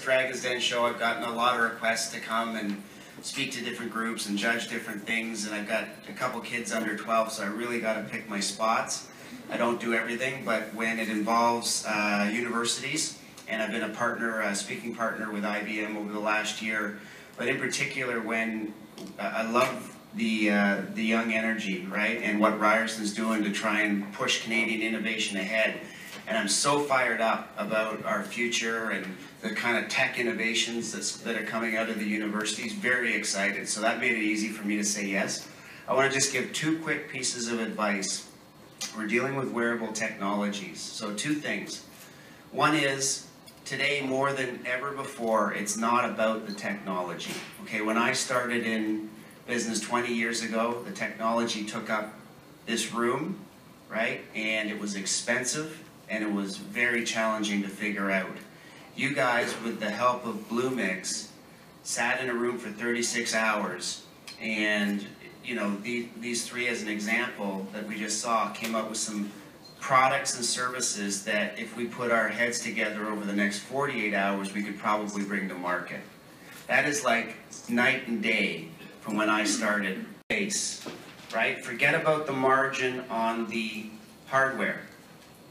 Dragon's Den show, I've gotten a lot of requests to come and speak to different groups and judge different things, and I've got a couple kids under 12, so I really got to pick my spots. I don't do everything, but when it involves universities, and I've been a partner, a speaking partner with IBM over the last year, but in particular when I love the young energy, right, and what Ryerson's doing to try and push Canadian innovation ahead. And I'm so fired up about our future and the kind of tech innovations that are coming out of the universities. Very excited. So that made it easy for me to say yes. I want to just give two quick pieces of advice. We're dealing with wearable technologies. So two things. One is, today more than ever before, it's not about the technology. Okay, when I started in business 20 years ago, the technology took up this room, right? And it was expensive. And it was very challenging to figure out. You guys, with the help of Blue Mix, sat in a room for 36 hours, and you know, these three, as an example that we just saw, came up with some products and services that if we put our heads together over the next 48 hours, we could probably bring to market. That is like night and day from when I started. Base, right? Forget about the margin on the hardware.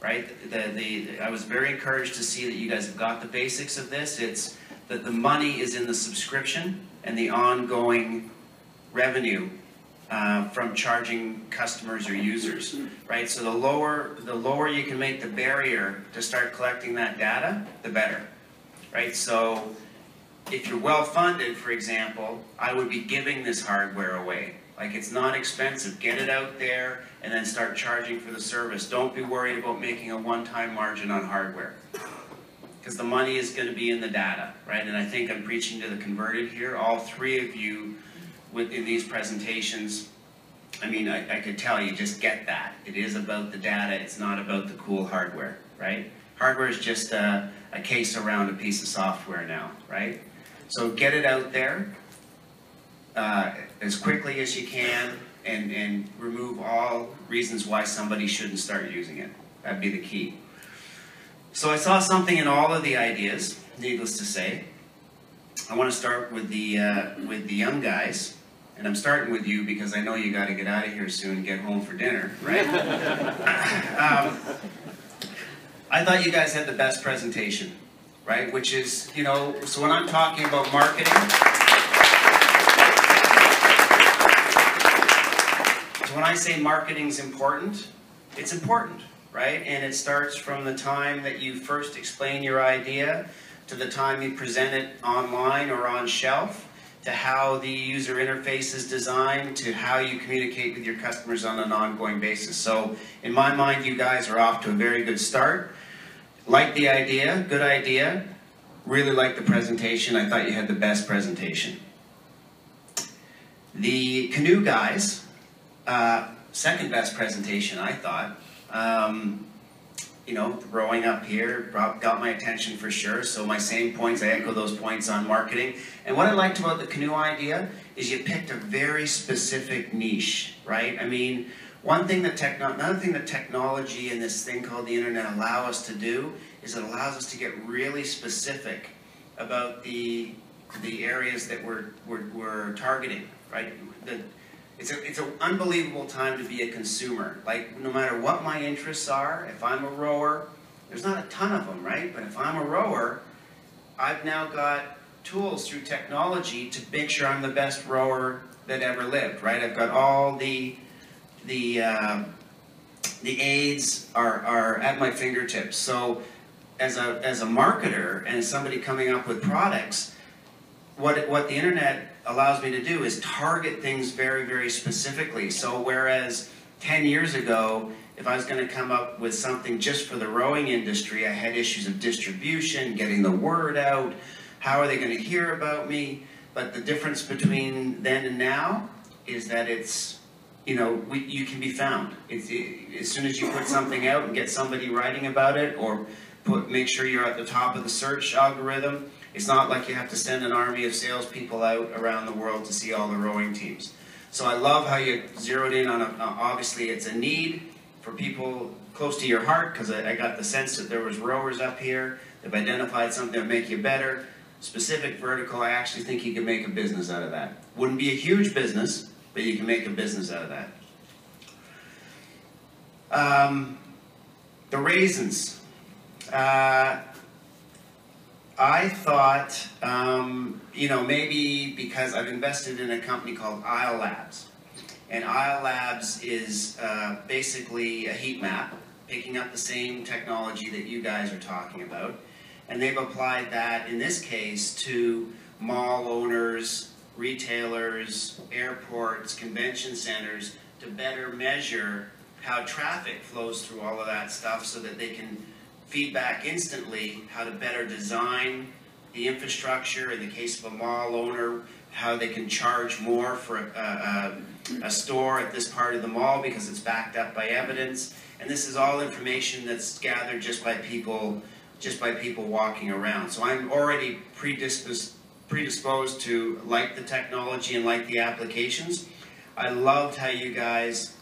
Right? I was very encouraged to see that you guys have got the basics of this. It's that the money is in the subscription and the ongoing revenue from charging customers or users. Right? So the lower you can make the barrier to start collecting that data, the better. Right? So if you're well funded, for example, I would be giving this hardware away. Like, it's not expensive. Get it out there and then start charging for the service. Don't be worried about making a one-time margin on hardware, because the money is going to be in the data, right? And I think I'm preaching to the converted here. All three of you in these presentations, I mean, I could tell you just get that. It is about the data. It's not about the cool hardware, right? Hardware is just a case around a piece of software now, right? So get it out there as quickly as you can, and remove all reasons why somebody shouldn't start using it. That'd be the key. So I saw something in all of the ideas, needless to say. I want to start with the young guys, and I'm starting with you because I know you got to get out of here soon and get home for dinner, right? I thought you guys had the best presentation, right? Which is, you know, so when I'm talking about marketing, when I say marketing's important, it's important, right? And it starts from the time that you first explain your idea to the time you present it online or on shelf, to how the user interface is designed, to how you communicate with your customers on an ongoing basis. So in my mind, you guys are off to a very good start. Like the idea, good idea. Really like the presentation. I thought you had the best presentation. The Kanu guys, second best presentation, I thought. You know, rowing up here got my attention for sure. So my same points, I echo those points on marketing. And what I liked about the Kanu idea is you picked a very specific niche, right? I mean, another thing that technology and this thing called the internet allow us to do is it allows us to get really specific about the areas that we're targeting, right? It's an unbelievable time to be a consumer. Like, no matter what my interests are, if I'm a rower, there's not a ton of them, right? But if I'm a rower, I've now got tools through technology to make sure I'm the best rower that ever lived, right? I've got all the aids are at my fingertips. So as a marketer and somebody coming up with products, what the internet allows me to do is target things very, very specifically. So whereas 10 years ago, if I was going to come up with something just for the rowing industry, I had issues of distribution, getting the word out, how are they going to hear about me? But the difference between then and now is that it's, you know, you can be found. As soon as you put something out and get somebody writing about it, or make sure you're at the top of the search algorithm, it's not like you have to send an army of salespeople out around the world to see all the rowing teams. So I love how you zeroed in on, obviously it's a need for people close to your heart, because I got the sense that there was rowers up here that have identified something that would make you better. specific vertical, I actually think you can make a business out of that. Wouldn't be a huge business, but you can make a business out of that. The Raisins. I thought, you know, maybe because I've invested in a company called Isle Labs. And Isle Labs is basically a heat map, picking up the same technology that you guys are talking about. And they've applied that, in this case, to mall owners, retailers, airports, convention centers, to better measure how traffic flows through all of that stuff so that they can feedback instantly how to better design the infrastructure. In the case of a mall owner, how they can charge more for a store at this part of the mall because it's backed up by evidence. And this is all information that's gathered just by people walking around. So I'm already predisposed to like the technology and like the applications. I loved how you guys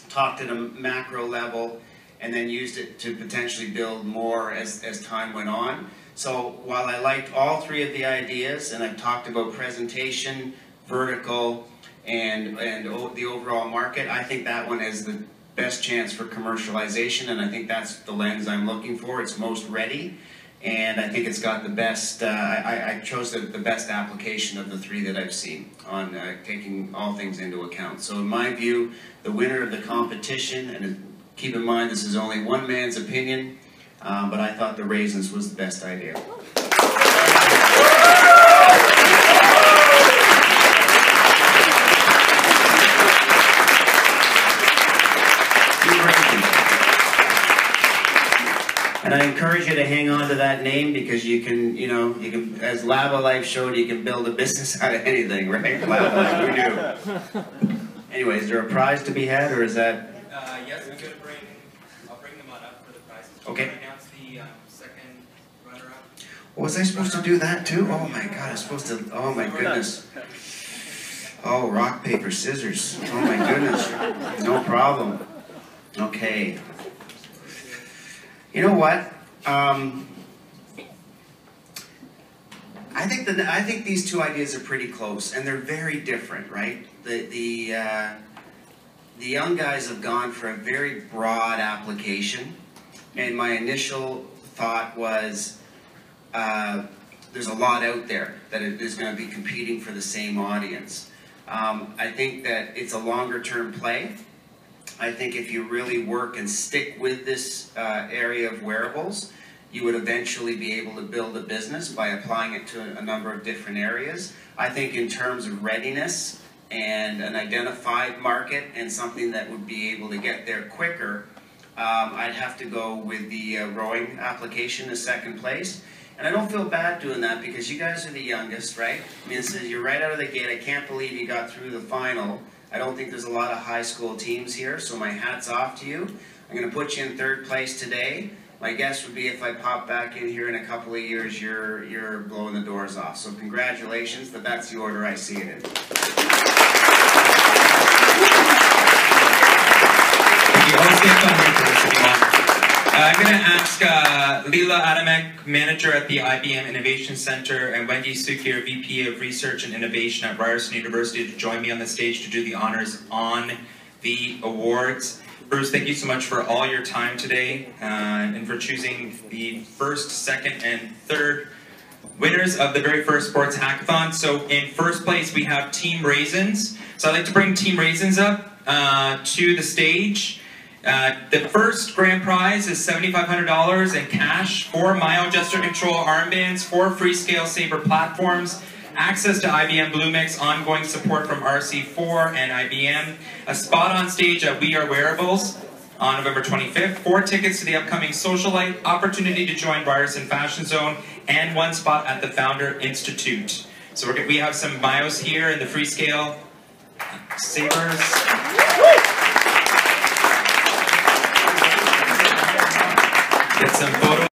talked at a macro level and then used it to potentially build more as time went on. So while I liked all three of the ideas, and I've talked about presentation, vertical, and the overall market, I think that one has the best chance for commercialization, and I think that's the lens I'm looking for. It's most ready, and I think it's got the best, I chose the best application of the three that I've seen on taking all things into account. So in my view, the winner of the competition, and keep in mind this is only one man's opinion, but I thought the Raisins was the best idea. And I encourage you to hang on to that name because you can, as Lava Life showed, you can build a business out of anything, right? Lava Life, we do. Anyway, is there a prize to be had, or is that? Yes, we're going to I'll bring them on up for the prizes. Okay. We'll announce the second runner-up. Was I supposed to do that too? Oh my God, I'm supposed to, oh my goodness. Oh, rock, paper, scissors. Oh my goodness. No problem. Okay. You know what? I think these two ideas are pretty close, and they're very different, right? The young guys have gone for a very broad application, and my initial thought was there's a lot out there that is going to be competing for the same audience. I think that it's a longer-term play. I think if you really work and stick with this area of wearables, you would eventually be able to build a business by applying it to a number of different areas. I think in terms of readiness and an identified market and something that would be able to get there quicker, I'd have to go with the rowing application as second place. And I don't feel bad doing that because you guys are the youngest, right? I mean, you're right out of the gate. I can't believe you got through the final. I don't think there's a lot of high school teams here, so my hat's off to you. I'm going to put you in third place today. My guess would be if I pop back in here in a couple of years, you're blowing the doors off. So congratulations, but that's the order I see it in. I'm going to ask Leela Adamek, Manager at the IBM Innovation Center, and Wendy Sukir, VP of Research and Innovation at Ryerson University, to join me on the stage to do the honors on the awards. Bruce, thank you so much for all your time today and for choosing the first, second, and third winners of the very first Sports Hackathon. So in first place, we have Team Raisins. So I'd like to bring Team Raisins up to the stage. The first grand prize is $7,500 in cash, 4 Myo gesture control armbands, 4 Freescale Saber platforms, access to IBM Bluemix, ongoing support from RC4 and IBM, a spot on stage at We Are Wearables on November 25th, 4 tickets to the upcoming Socialite, opportunity to join Ryerson Fashion Zone, and 1 spot at the Founder Institute. So we have some Myos here in the Freescale Sabers. Get some photos.